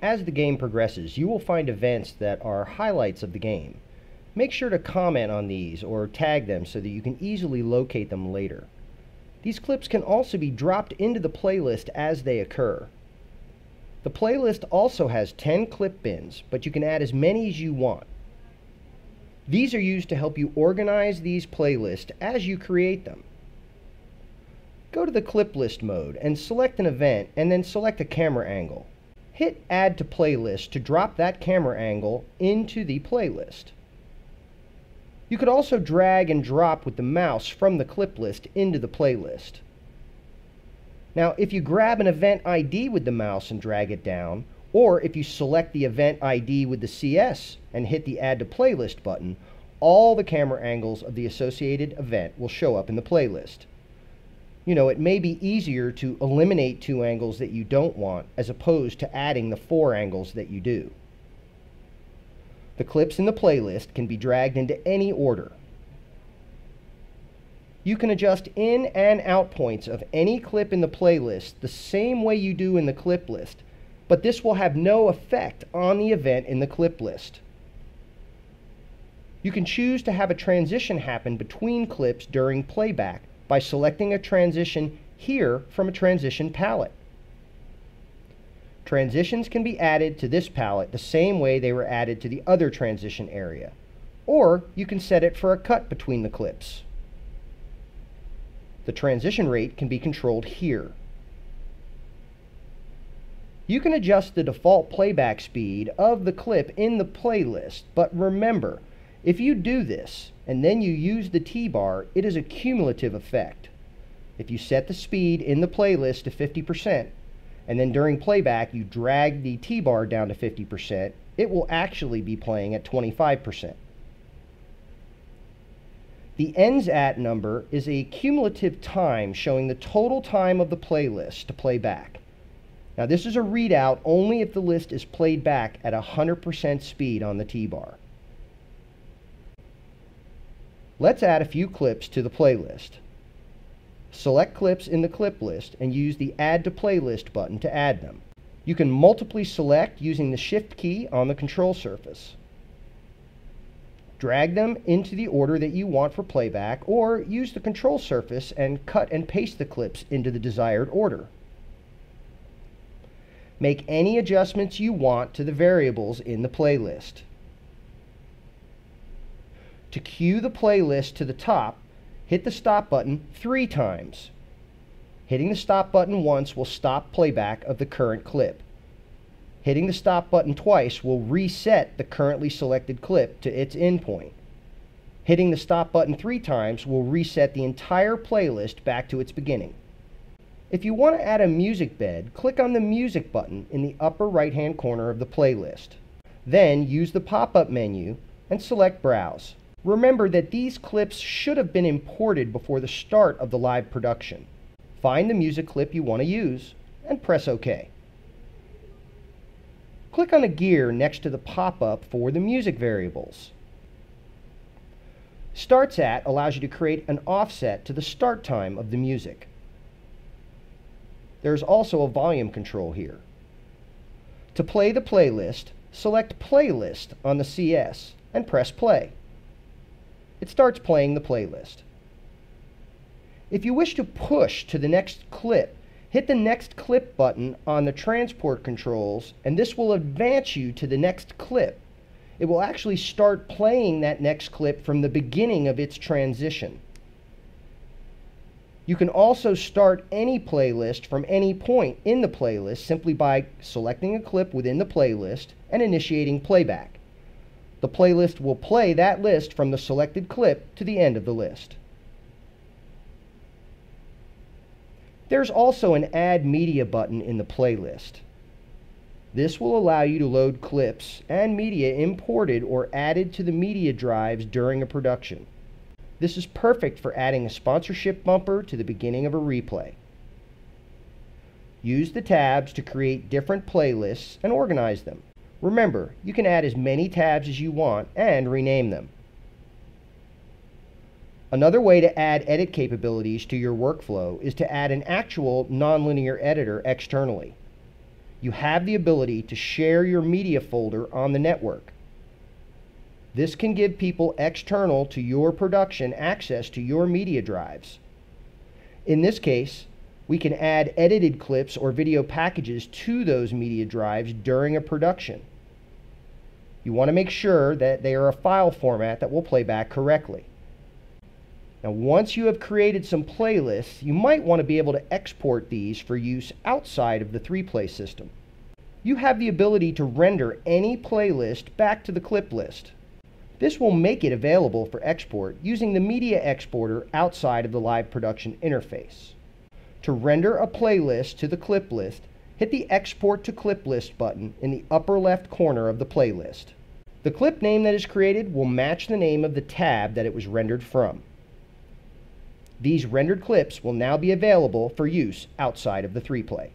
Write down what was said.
As the game progresses, you will find events that are highlights of the game. Make sure to comment on these or tag them so that you can easily locate them later. These clips can also be dropped into the playlist as they occur. The playlist also has 10 clip bins, but you can add as many as you want. These are used to help you organize these playlists as you create them. Go to the clip list mode and select an event and then select a camera angle. Hit Add to Playlist to drop that camera angle into the playlist. You could also drag and drop with the mouse from the clip list into the playlist. Now, if you grab an event ID with the mouse and drag it down, or if you select the event ID with the CS and hit the Add to Playlist button, all the camera angles of the associated event will show up in the playlist. You know, it may be easier to eliminate 2 angles that you don't want as opposed to adding the 4 angles that you do. The clips in the playlist can be dragged into any order. You can adjust in and out points of any clip in the playlist the same way you do in the clip list, but this will have no effect on the event in the clip list. You can choose to have a transition happen between clips during playback by selecting a transition here from a transition palette. Transitions can be added to this palette the same way they were added to the other transition area, or you can set it for a cut between the clips. The transition rate can be controlled here. You can adjust the default playback speed of the clip in the playlist, but remember, if you do this and then you use the T-bar, it is a cumulative effect. If you set the speed in the playlist to 50%, and then during playback you drag the T-bar down to 50%, it will actually be playing at 25%. The ends at number is a cumulative time showing the total time of the playlist to play back. Now this is a readout only if the list is played back at 100% speed on the T-bar. Let's add a few clips to the playlist. Select clips in the clip list and use the Add to Playlist button to add them. You can multiply select using the Shift key on the control surface. Drag them into the order that you want for playback, or use the control surface and cut and paste the clips into the desired order. Make any adjustments you want to the variables in the playlist. To cue the playlist to the top, hit the stop button 3 times. Hitting the stop button once will stop playback of the current clip. Hitting the stop button twice will reset the currently selected clip to its endpoint. Hitting the stop button 3 times will reset the entire playlist back to its beginning. If you want to add a music bed, click on the Music button in the upper right-hand corner of the playlist. Then use the pop-up menu and select Browse. Remember that these clips should have been imported before the start of the live production. Find the music clip you want to use and press OK. Click on the gear next to the pop-up for the music variables. Starts At allows you to create an offset to the start time of the music. There's also a volume control here. To play the playlist, select Playlist on the CS and press play. It starts playing the playlist. If you wish to push to the next clip, hit the Next Clip button on the transport controls, and this will advance you to the next clip. It will actually start playing that next clip from the beginning of its transition. You can also start any playlist from any point in the playlist simply by selecting a clip within the playlist and initiating playback. The playlist will play that list from the selected clip to the end of the list. There's also an Add Media button in the playlist. This will allow you to load clips and media imported or added to the media drives during a production. This is perfect for adding a sponsorship bumper to the beginning of a replay. Use the tabs to create different playlists and organize them. Remember, you can add as many tabs as you want and rename them. Another way to add edit capabilities to your workflow is to add an actual nonlinear editor externally. you have the ability to share your media folder on the network. This can give people external to your production access to your media drives. In this case, we can add edited clips or video packages to those media drives during a production. You want to make sure that they are a file format that will play back correctly. Now, once you have created some playlists, you might want to be able to export these for use outside of the 3-play system. You have the ability to render any playlist back to the clip list. This will make it available for export using the media exporter outside of the live production interface. To render a playlist to the clip list, hit the Export to Clip List button in the upper left corner of the playlist. The clip name that is created will match the name of the tab that it was rendered from. These rendered clips will now be available for use outside of the 3-play.